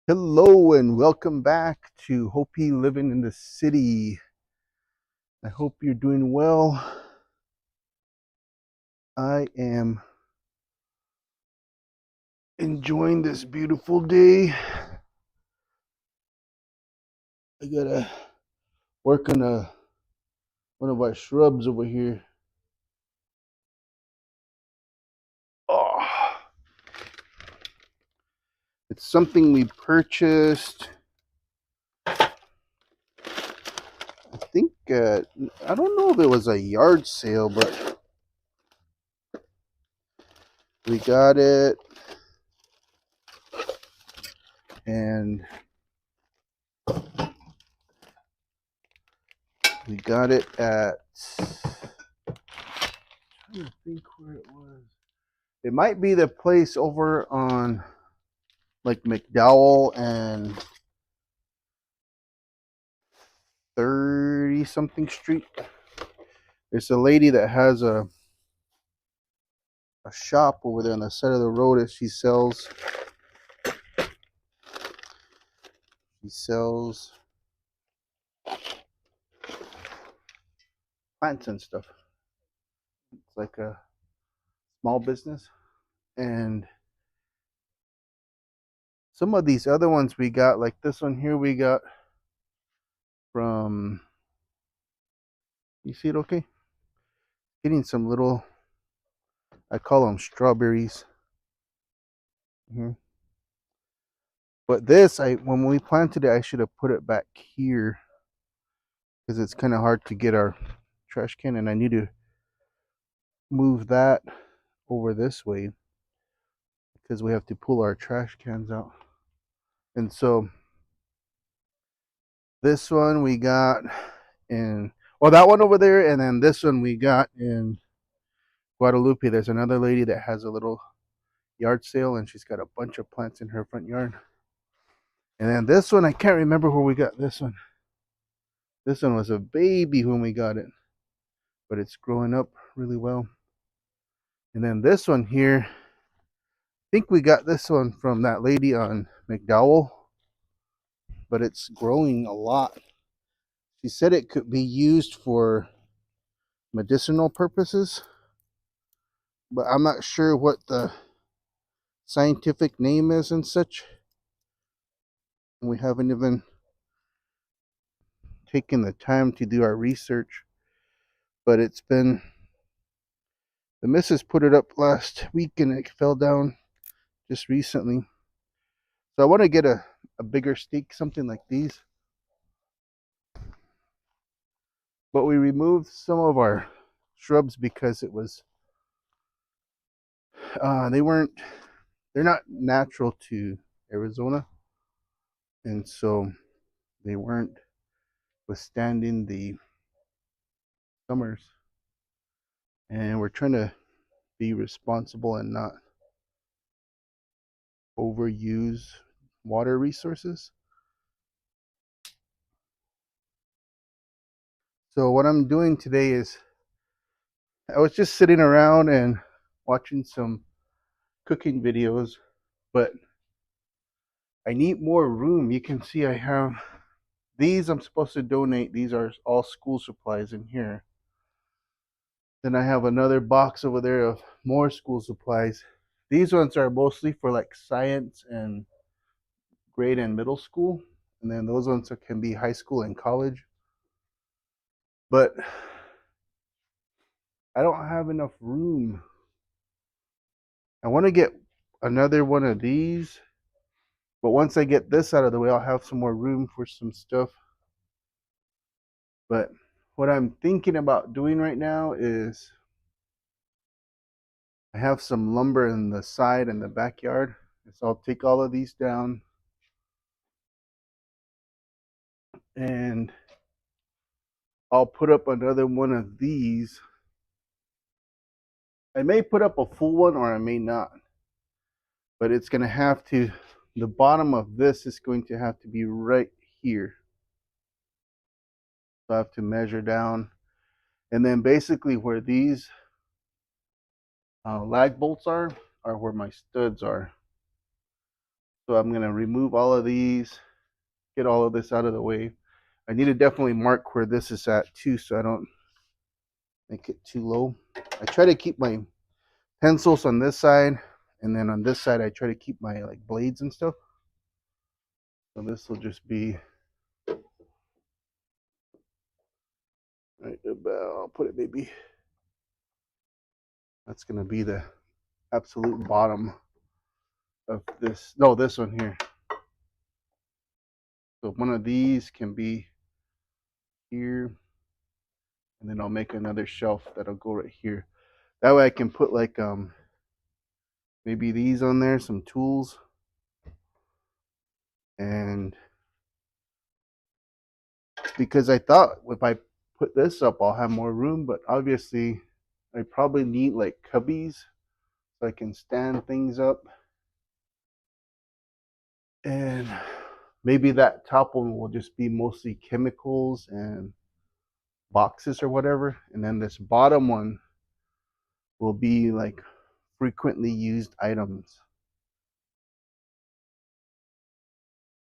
Hello and welcome back to Hopi Living in the City. I hope you're doing well. I am enjoying this beautiful day. I gotta work on one of our shrubs over here. Oh, it's something we purchased. I think I don't know if it was a yard sale, but we got it, and we got it at. I'm trying to think where it was. It might be the place over on like McDowell and 30 something street. There's a lady that has a shop over there on the side of the road that she sells plants and stuff. It's like a small business. And some of these other ones we got, like this one here, we got from, you see it okay? Getting some little, I call them strawberries. But this, when we planted it, I should have put it back here because it's kind of hard to get our trash can, and I need to move that over this way because we have to pull our trash cans out. And so this one we got in, well, that one over there, and then this one we got in Guadalupe. There's another lady that has a little yard sale, and she's got a bunch of plants in her front yard. And then this one, I can't remember where we got this one. This one was a baby when we got it, but it's growing up really well. And then this one here, I think we got this one from that lady on McDowell, but it's growing a lot. She said it could be used for medicinal purposes, but I'm not sure what the scientific name is and such. We haven't even taken the time to do our research, but it's been, the missus put it up last week and it fell down just recently. So I want to get a bigger stake, something like these. But we removed some of our shrubs because it was, they're not natural to Arizona. And so they weren't withstanding the summers. And we're trying to be responsible and not overuse water resources. So what I'm doing today is I was just sitting around and watching some cooking videos, but I need more room. You can see I have these I'm supposed to donate. These are all school supplies in here. Then I have another box over there of more school supplies. These ones are mostly for like science and grade and middle school. And then those ones can be high school and college. But I don't have enough room. I want to get another one of these. But once I get this out of the way, I'll have some more room for some stuff. But what I'm thinking about doing right now is I have some lumber in the side and the backyard. So I'll take all of these down and I'll put up another one of these. I may put up a full one or I may not. But it's going to have to, the bottom of this is going to have to be right here. So I have to measure down. And then basically where these lag bolts are where my studs are. So I'm going to remove all of these, get all of this out of the way. I need to definitely mark where this is at too, so I don't make it too low. I try to keep my pencils on this side, and then on this side I try to keep my like blades and stuff. So this will just be right about, I'll put it maybe, that's going to be the absolute bottom of this. No, this one here. So one of these can be here, and then I'll make another shelf that'll go right here. That way I can put like maybe these on there, some tools, and because I thought if I put this up I'll have more room, but obviously I probably need like cubbies so I can stand things up, and maybe that top one will just be mostly chemicals and boxes or whatever, and then this bottom one will be like frequently used items.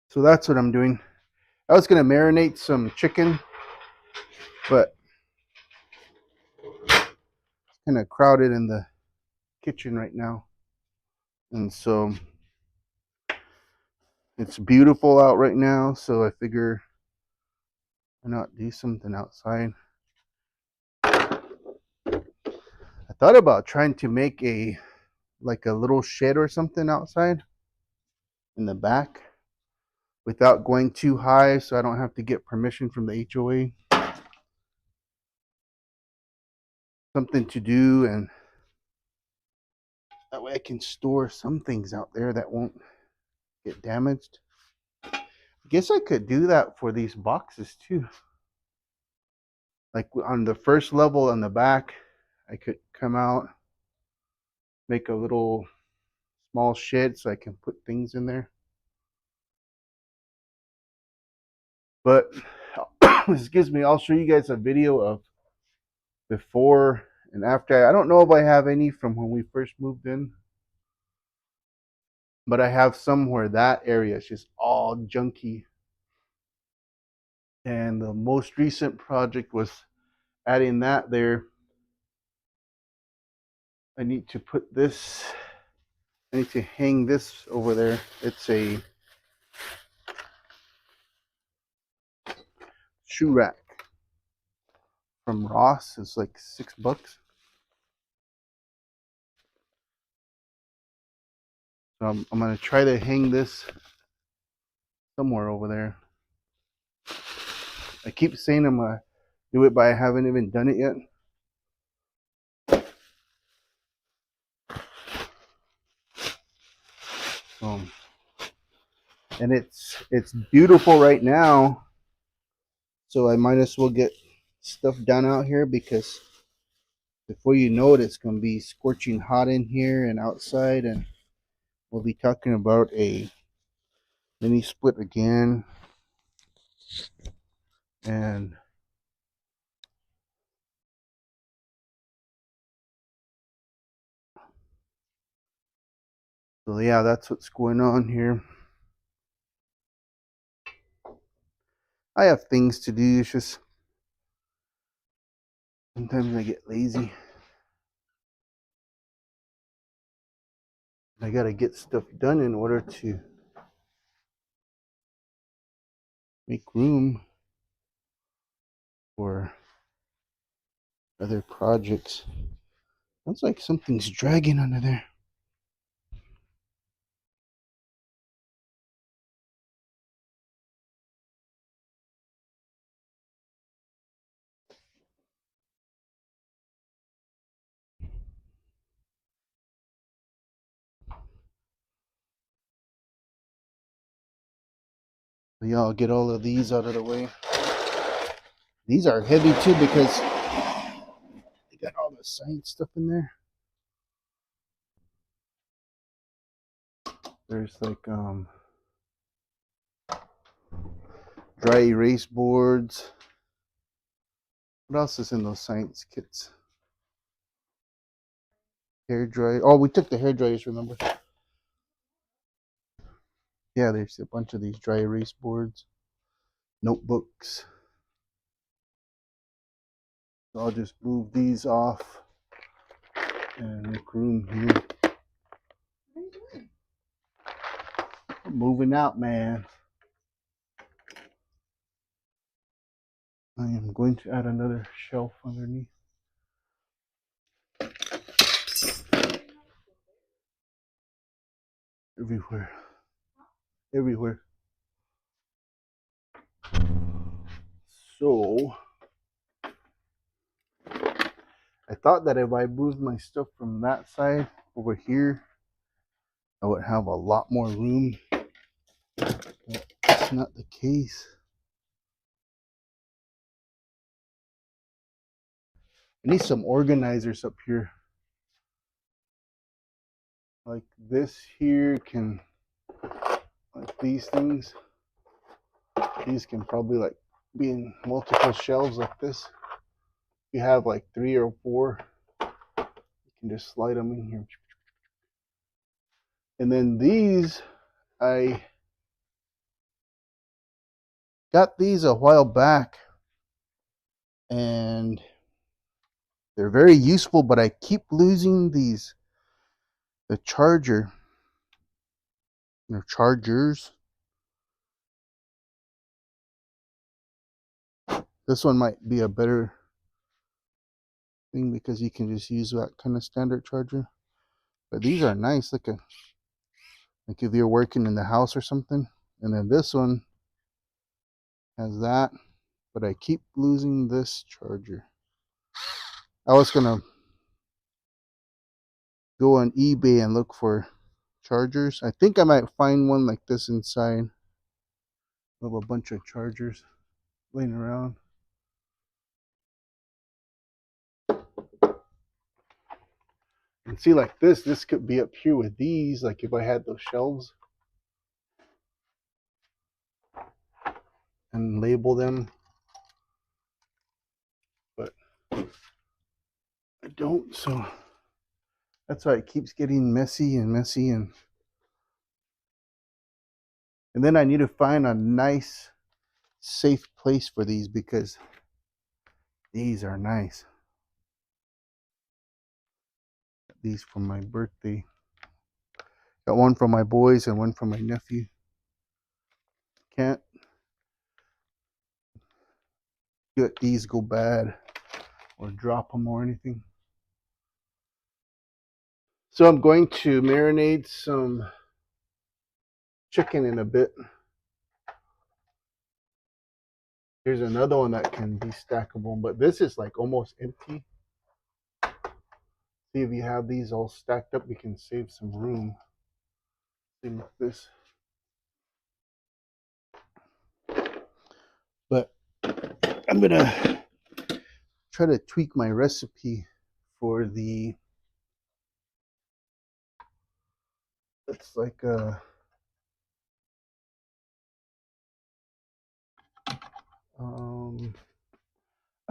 So that's what I'm doing. I was gonna marinate some chicken, but it's kind of crowded in the kitchen right now, and so it's beautiful out right now, so I figure why not do something outside. I thought about trying to make a like a little shed or something outside in the back without going too high, so I don't have to get permission from the HOA. Something to do, and that way I can store some things out there that won't get damaged. I guess I could do that for these boxes too. Like on the first level on the back, I could come out, make a little small shed so I can put things in there. But excuse me, I'll show you guys a video of before and after. I don't know if I have any from when we first moved in, but I have some where that area is just all junky. And the most recent project was adding that there. I need to put this, I need to hang this over there. It's a shoe rack from Ross. It's like $6. So I'm going to try to hang this somewhere over there. I keep saying I'm going to do it, but I haven't even done it yet. And it's beautiful right now, so I might as well get stuff done out here, because before you know it, it's going to be scorching hot in here and outside, and we'll be talking about a mini split again. And so yeah, that's what's going on here. I have things to do. It's just sometimes I get lazy. I gotta get stuff done in order to make room for other projects. Sounds like something's dragging under there. Yeah, I'll get all of these out of the way. These are heavy too because they got all the science stuff in there. There's like dry erase boards. What else is in those science kits? Hair dryer. Oh, we took the hair dryers, remember? Yeah, there's a bunch of these dry erase boards, notebooks. So I'll just move these off and make room here. I'm moving out, man. I am going to add another shelf underneath. Everywhere. Everywhere. So I thought that if I moved my stuff from that side over here, I would have a lot more room. But that's not the case. I need some organizers up here. Like this here can, like these things, these can probably like be in multiple shelves like this. If you have like 3 or 4, you can just slide them in here. And then these, I got these a while back and they're very useful, but I keep losing these, the chargers. This one might be a better thing because you can just use that kind of standard charger. But these are nice, like if you're working in the house or something. And then this one has that, but I keep losing this charger. I was gonna go on eBay and look for chargers. I think I might find one like this inside of a bunch of chargers laying around. And see, like this could be up here with these, like if I had those shelves and label them, but I don't, so that's why it keeps getting messy and messy. And then I need to find a nice safe place for these because these are nice. These for my birthday. Got one for my boys and one for my nephew. Can't let these go bad or drop them or anything. So I'm going to marinate some chicken in a bit. Here's another one that can be stackable, but this is like almost empty. See, if you have these all stacked up, you can save some room. Same with this. But I'm gonna try to tweak my recipe for the, it's like a I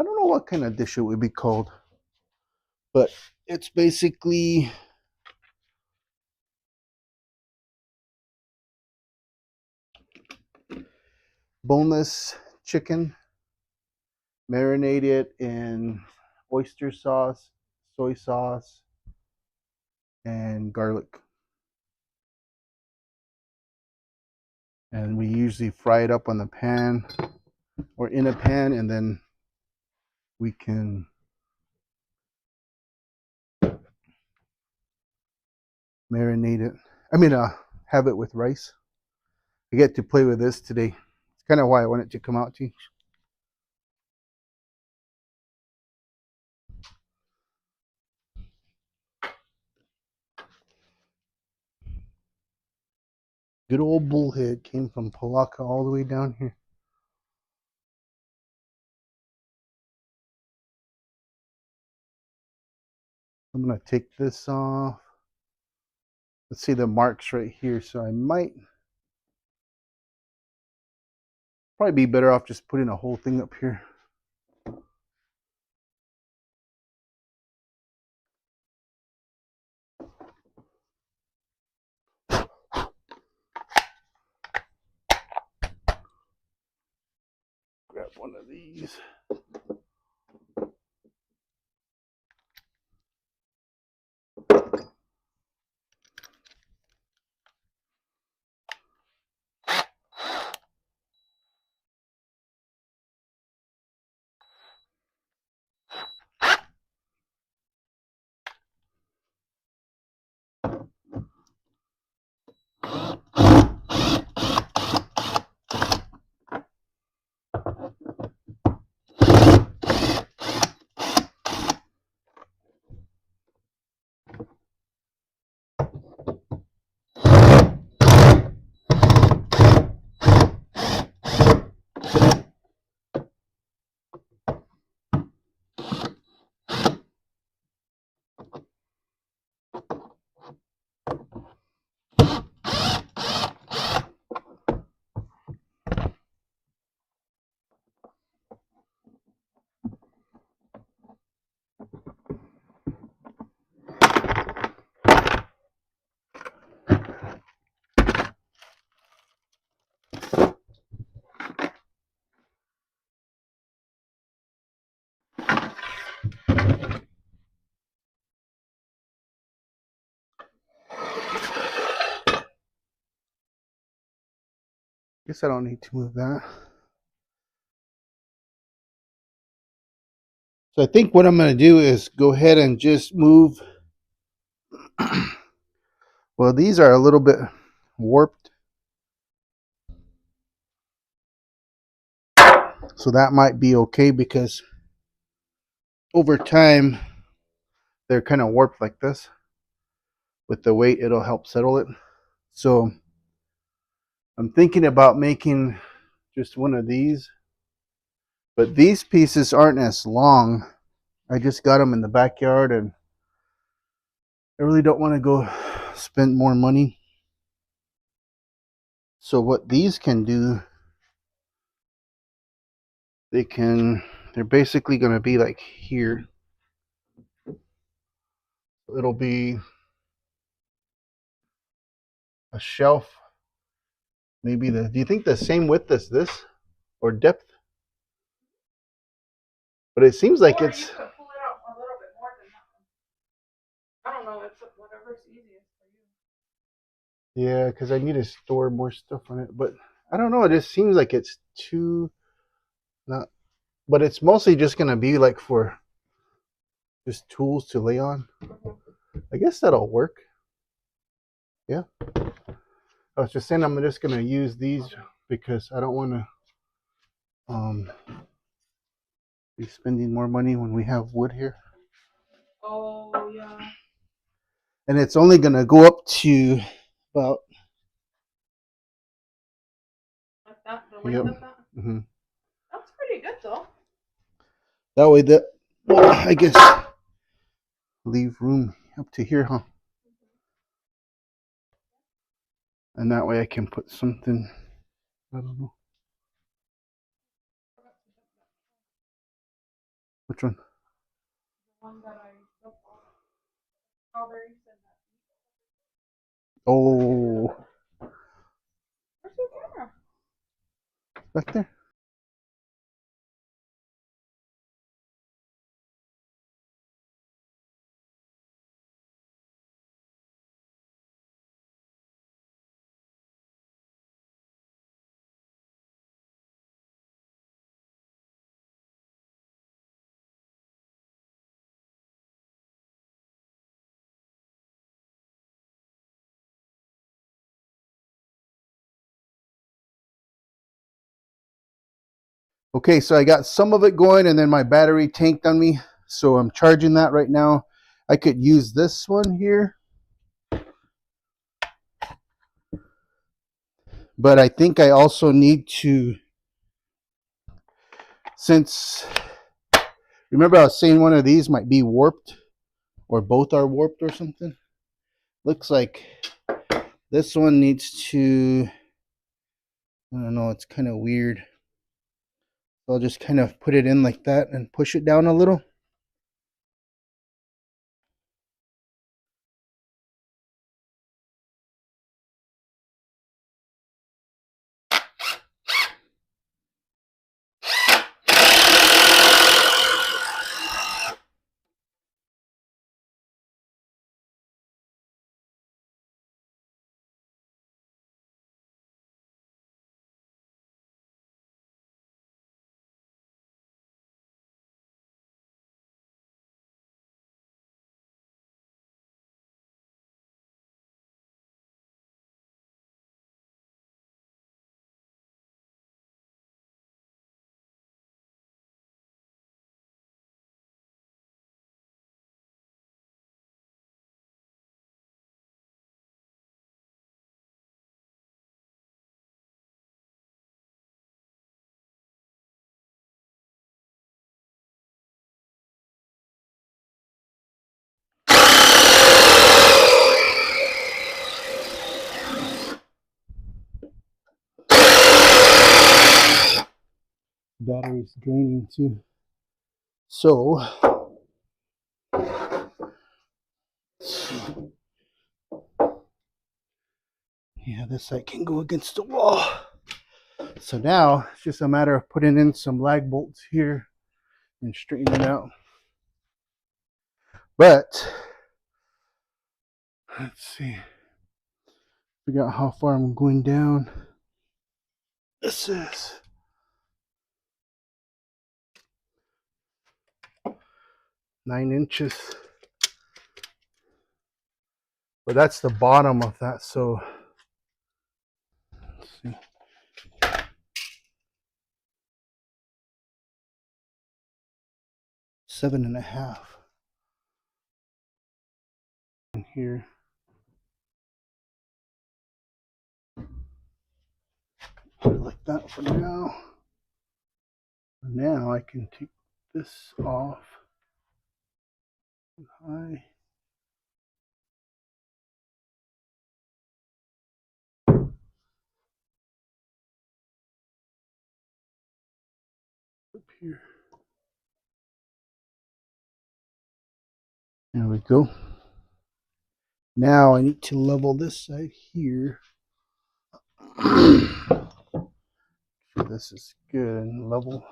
don't know what kind of dish it would be called, but it's basically boneless chicken, marinated in oyster sauce, soy sauce, and garlic. And we usually fry it up on the pan or in a pan, and then we can marinate it. Have it with rice. I get to play with this today. It's kind of why I want it to come out to you. Good old bullhead came from Palaka all the way down here. I'm gonna take this off. Let's see the marks right here. So I might probably be better off just putting a whole thing up here. one of these. Guess I don't need to move that. So I think what I'm going to do is go ahead and just move. Well, these are a little bit warped, so that might be okay because over time they're kind of warped like this. With the weight, it'll help settle it. So I'm thinking about making just one of these, but these pieces aren't as long. I just got them in the backyard and I really don't want to go spend more money. So what these can do, they're basically going to be like here. It'll be a shelf. Maybe do you think the same width as this or depth? But it seems like it's. You could pull it out a little bit more than that one. I don't know. It's whatever's easiest for you. Yeah, because I need to store more stuff on it. But I don't know. It just seems like it's too not. But it's mostly just gonna be like for just tools to lay on. I guess that'll work. Yeah. I was just saying I'm just gonna use these because I don't want to be spending more money when we have wood here. Oh yeah. And it's only gonna go up to about. Like that, the length of that. Mm-hmm. That's pretty good though. That way, well, I guess leave room up to here, huh? And that way I can put something. I don't know. Which one? The one that I built all strawberries and that. Oh, Where's your camera? back there. Okay, so I got some of it going and then my battery tanked on me. So I'm charging that right now. I could use this one here. But I think I also need to, since, remember I was saying one of these might be warped or both are warped or something. Looks like this one needs to, I don't know, it's kind of weird. I'll just kind of put it in like that and push it down a little. Battery's draining too. So yeah, this side can go against the wall. So now it's just a matter of putting in some lag bolts here and straighten it out. But let's see. Figure out how far I'm going down. This is 9 inches. But that's the bottom of that, so let's see. Seven and a half. And here. Put it like that for now. Now I can take this off. High. Up here. There we go. Now I need to level this side here. So this is good and level.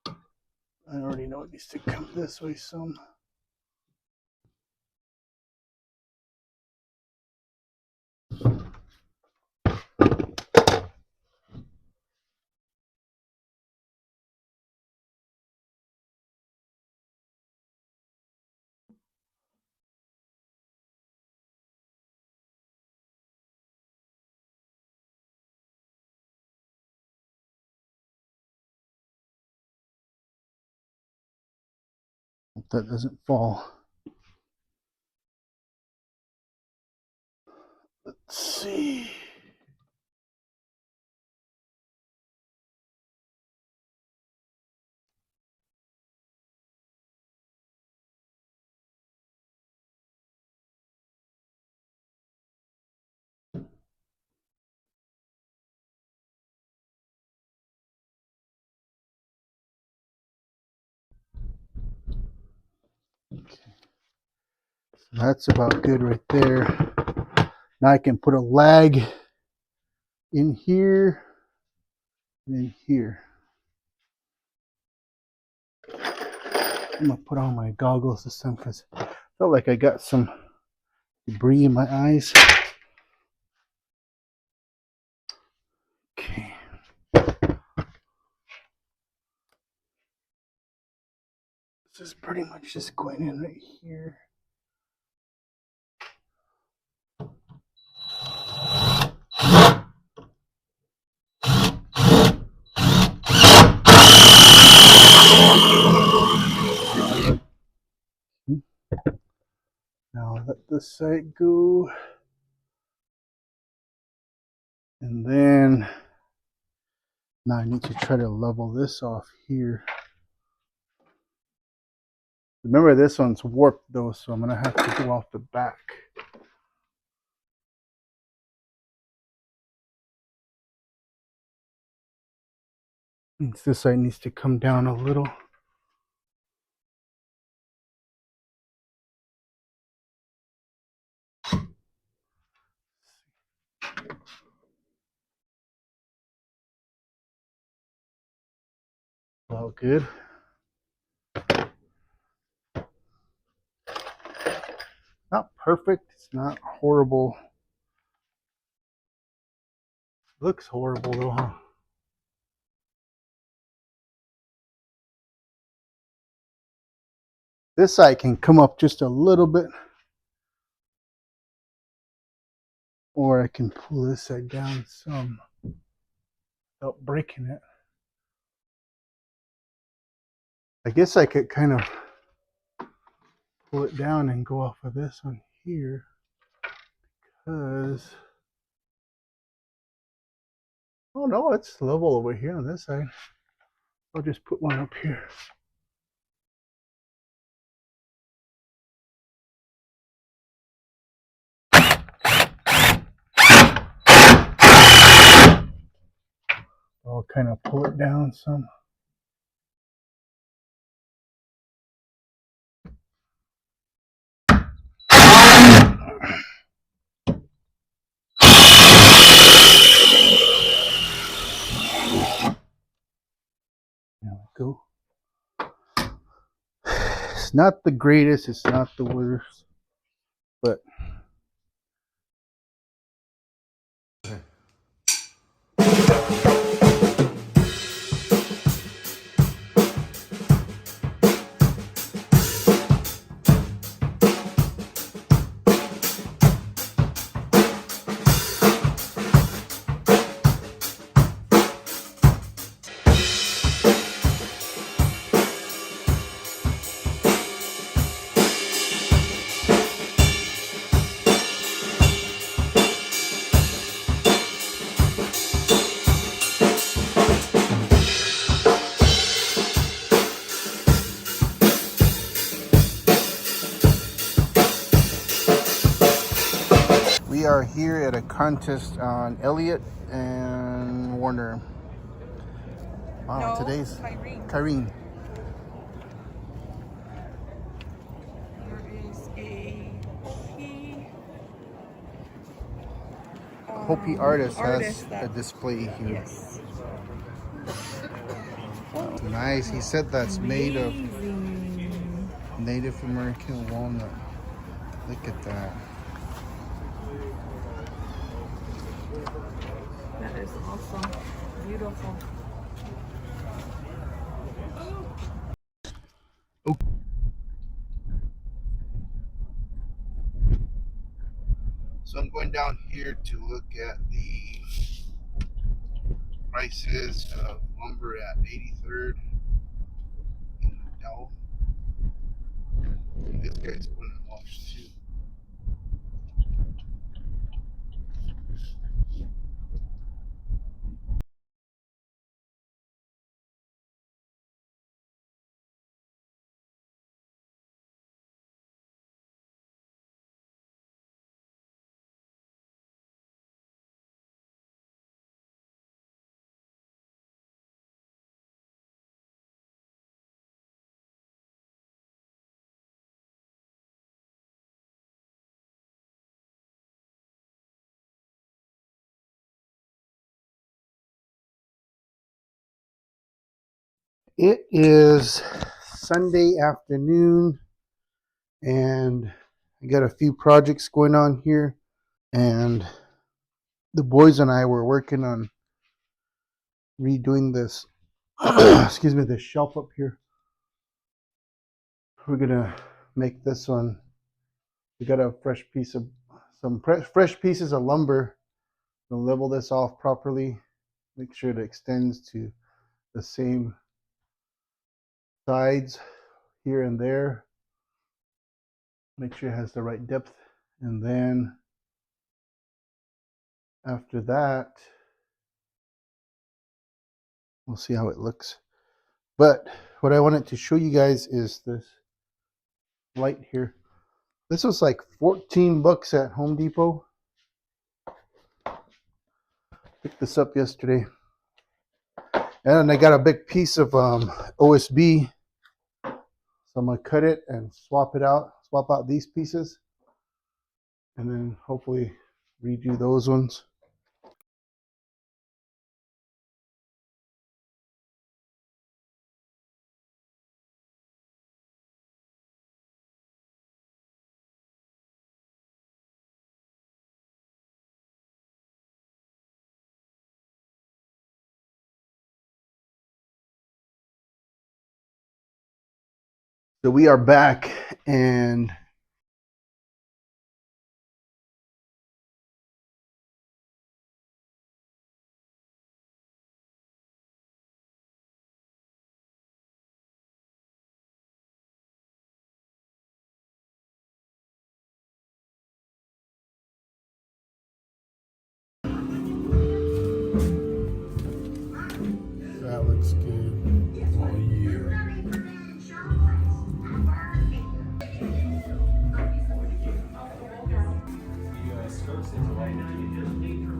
I already know it needs to come this way some. Hope that doesn't fall. Let's see. Okay. So that's about good right there. Now I can put a lag in here and in here. I'm gonna put on my goggles this time because I felt like I got some debris in my eyes. Okay. This is pretty much just going in right here. Now let this side go. And then now I need to try to level this off here. Remember this one's warped though, so I'm gonna have to go off the back. Means this side needs to come down a little. All good. Not perfect, it's not horrible. Looks horrible though, huh? This side can come up just a little bit. Or I can pull this side down some without breaking it. I guess I could kind of pull it down and go off of this one here because, oh no, it's level over here on this side. I'll just put one up here. I'll kind of pull it down some. taco. It's not the greatest, it's not the worst, but we are here at a contest on Elliot and Warner. Wow, No, today's Kyrene. Kyrene. There is a Hopi artist has a that, display here. yes. Nice. He said that's made of Amazing. Native American walnut. Look at that. That is awesome. Beautiful. So I'm going down here to look at the prices of lumber at 83rd and Dell. This guy's going to wash too. It is Sunday afternoon, and I got a few projects going on here, and the boys and I were working on redoing this excuse me, this shelf up here. We're gonna make this one. We got a fresh piece of fresh pieces of lumber. We'll level this off properly, make sure it extends to the same sides here and there, make sure it has the right depth, and then after that we'll see how it looks. But what I wanted to show you guys is this light here. This was like 14 bucks at Home Depot. Picked this up yesterday, and I got a big piece of OSB, so I'm gonna cut it and swap out these pieces, and then hopefully redo those ones. So we are back, and that looks good.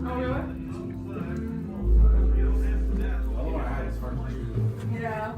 Oh, yeah. Oh, really? Yeah.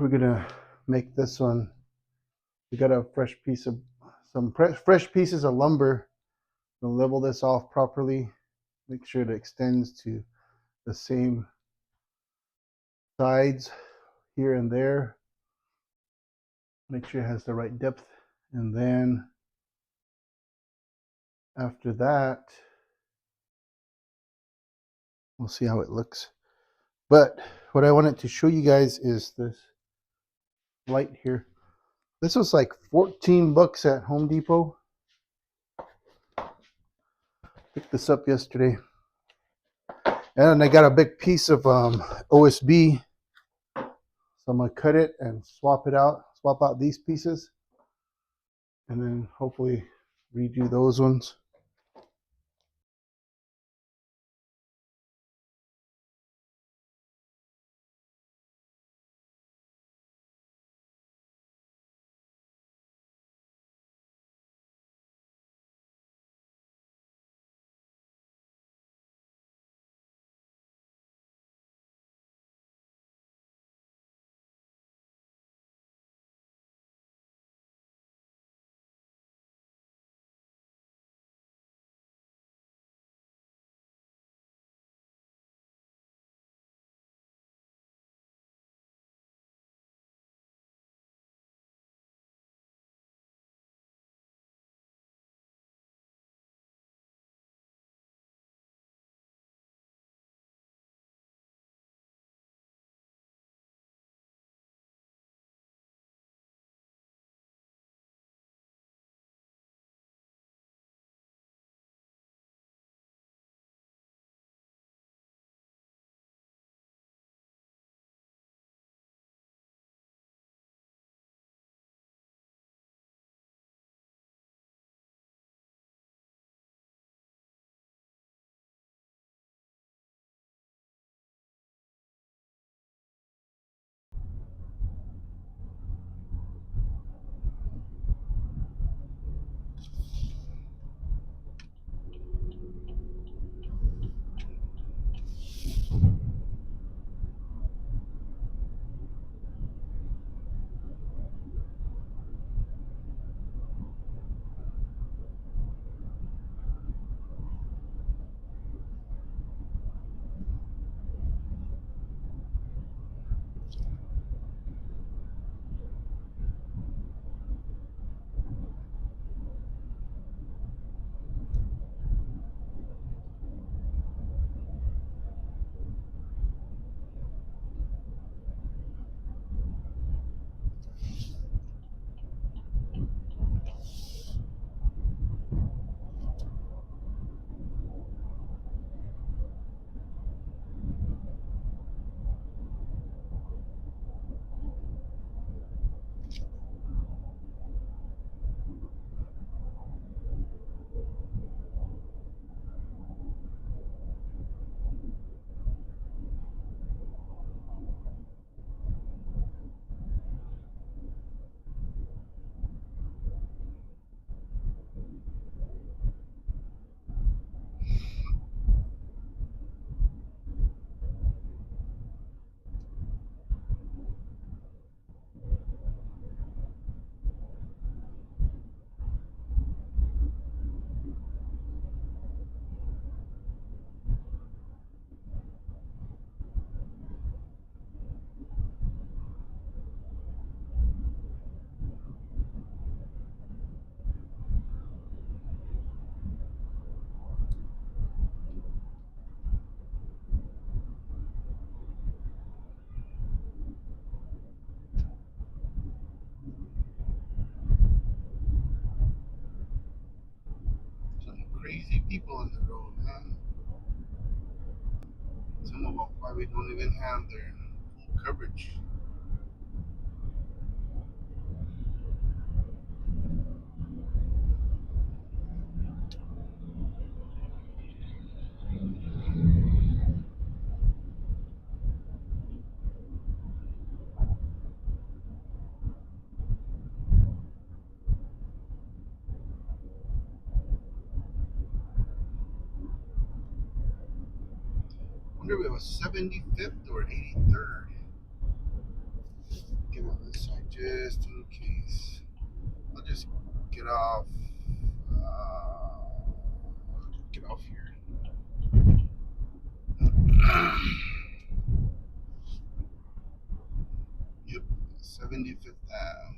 we're gonna make this one. We got a fresh piece of fresh pieces of lumber. We'll level this off properly. Make sure it extends to the same sides here and there. Make sure it has the right depth, and then after that, we'll see how it looks. But what I wanted to show you guys is this light here. This was like 14 bucks at Home Depot. Picked this up yesterday. And I got a big piece of OSB. So I'm going to cut it and swap out these pieces. And then hopefully redo those ones. Some crazy people in the road, man. Some of them probably don't even have their full coverage. I wonder if it was 75th or 83rd. just in case. I'll just get off. Get off here. Yep, 75th Ave.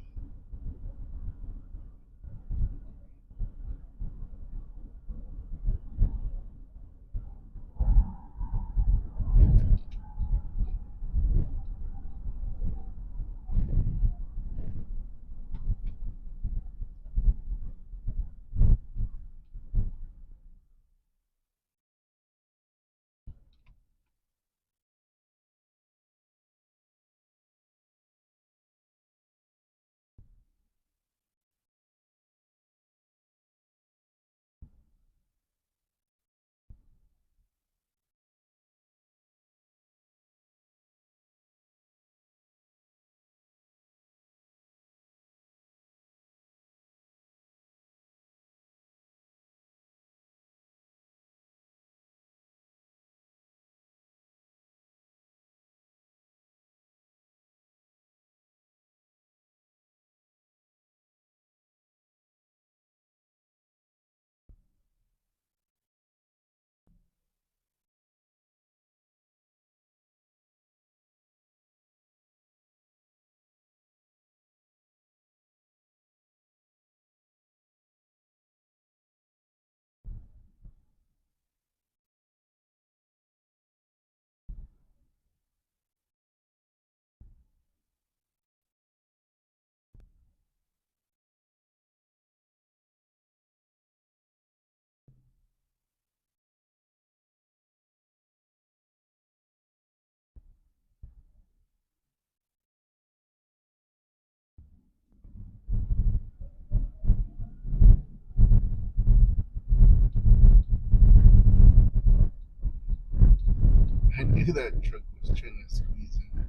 I knew that truck was trying to squeeze in.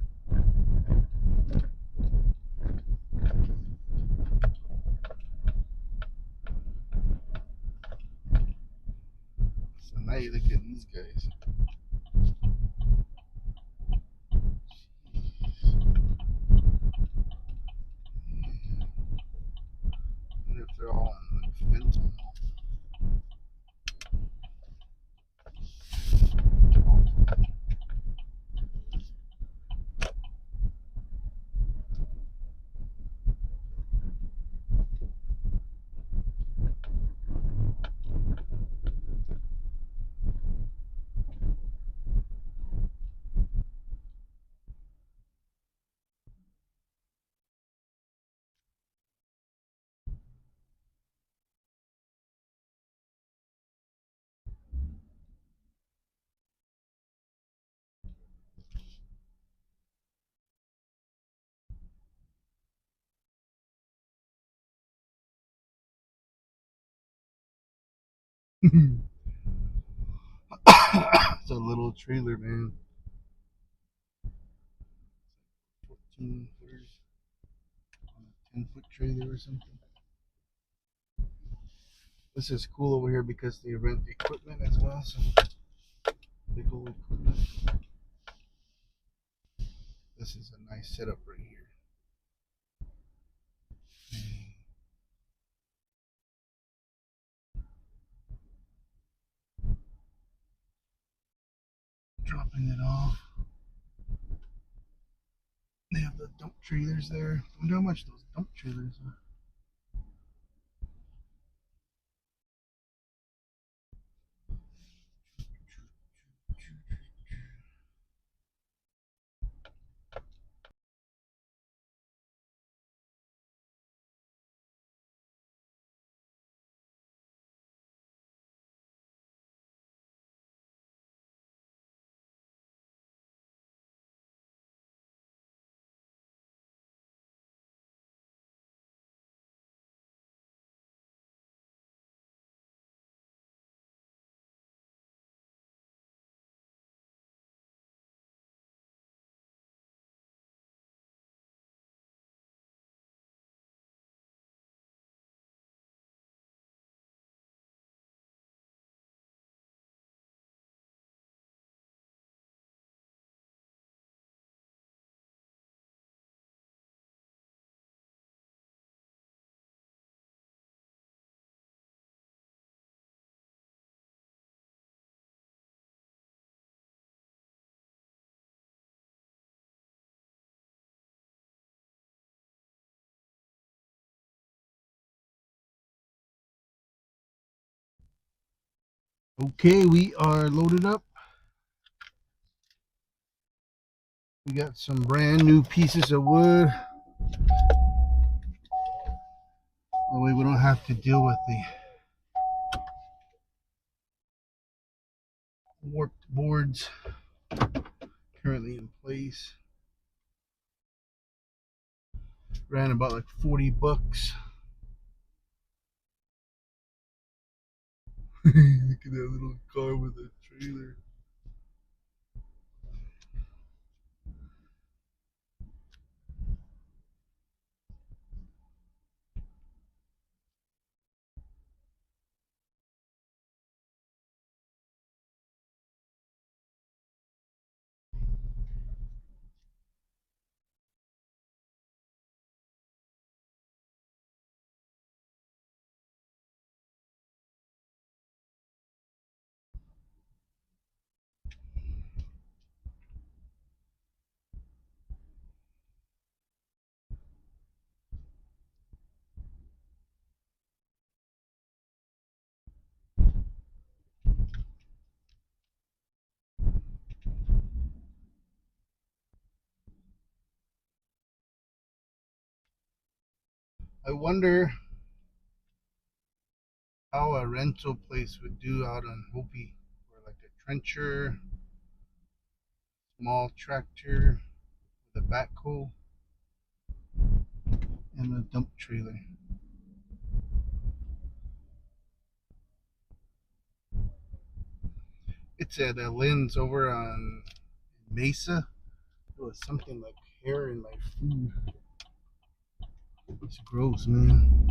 So now you look at these guys. I wonder if they're all on like fentanyl. It's a little trailer, man. 14 footers on a 10-foot trailer or something. This is cool over here because they rent equipment as well. So big old equipment. This is a nice setup right here. Dropping it off. They have the dump trailers there. I wonder how much those dump trailers are. Okay, we are loaded up. We got some brand new pieces of wood. That way we don't have to deal with the warped boards currently in place. Ran about like 40 bucks. Look at that little car with a trailer. I wonder how a rental place would do out on Hopi, or like a trencher, small tractor with a backhoe, and a dump trailer. It's at Lynn's over on Mesa. It was something like hair in my food. It's gross, man.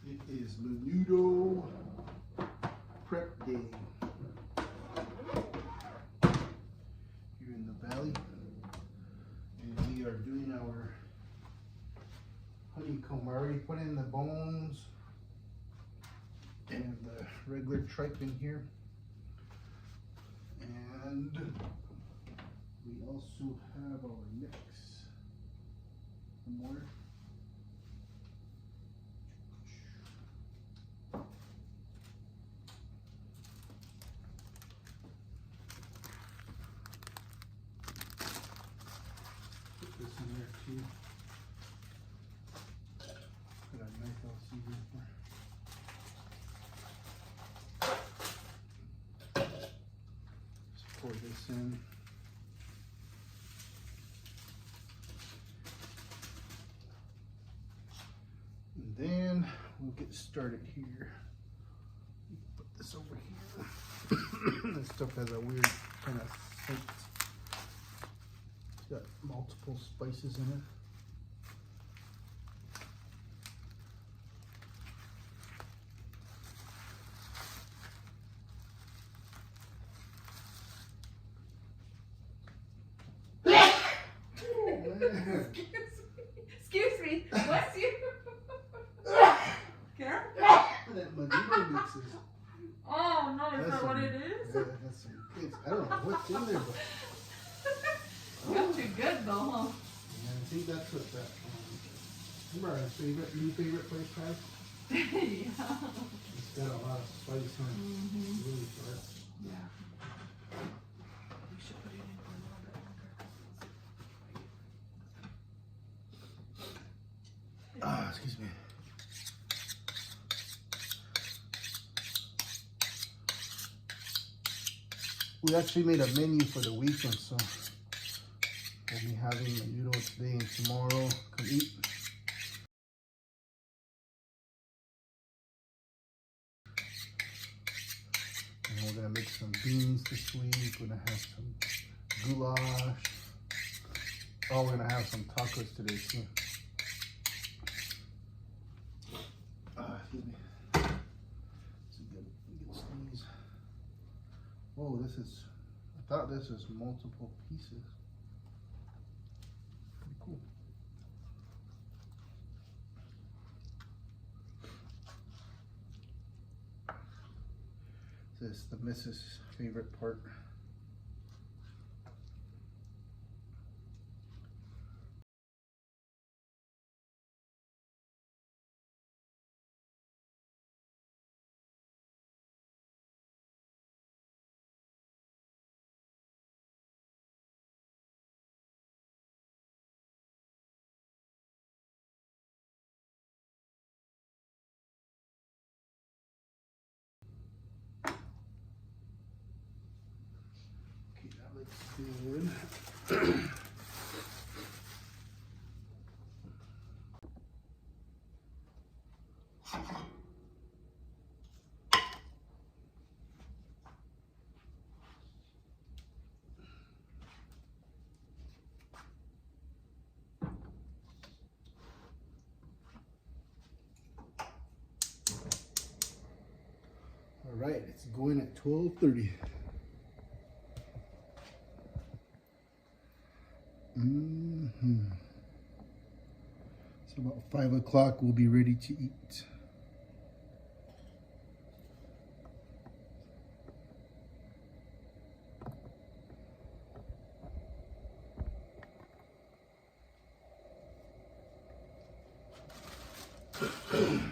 It is Menudo prep day here in the valley, and we are doing our honeycomb. I already put in the bones and the regular tripe in here, and we also have our mix. Some more. Put this in there too. Got a knife I'll see here for. Just pour this in. And then we'll get started here. Put this over here. This stuff has a weird kind of scent. It's got multiple spices in it. Excuse me. Bless you. Karen? That Menudo mixes. Oh no, is that what it is? Yeah, that's some kids. I don't know what's in there, but Got you good though, huh? yeah, I think that's what that. Remember our new favorite place has? Yeah. It's got a lot of spice on it. It's really sharp. Yeah. We should put it in for a little bit longer. Ah, excuse me. We actually made a menu for the weekend, so we'll be having Menudo today and tomorrow. Come eat. And we're gonna make some beans this week. We're gonna have some goulash. Oh, we're gonna have some tacos today too. Excuse me. this is multiple pieces. Pretty cool. This is the missus' favorite part. Okay, that looks good. All right, it's going at 12:30. So about 5 o'clock, we'll be ready to eat.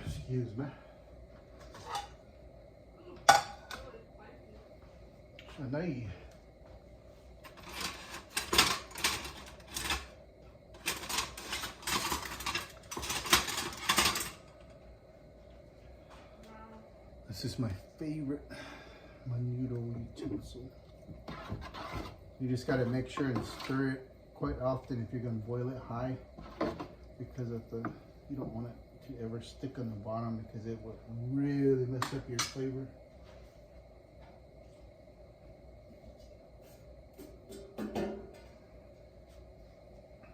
Excuse me. Shanae. This is my favorite menudo utensil. You just gotta make sure and stir it quite often if you're gonna boil it high, because of the, you don't want it to ever stick on the bottom because it would really mess up your flavor.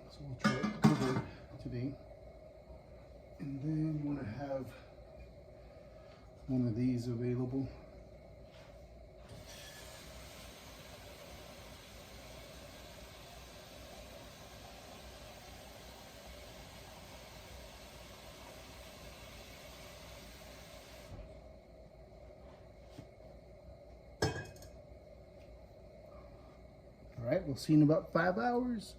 So we'll try it covered today. And then you wanna have one of these available. All right, we'll see you in about 5 hours.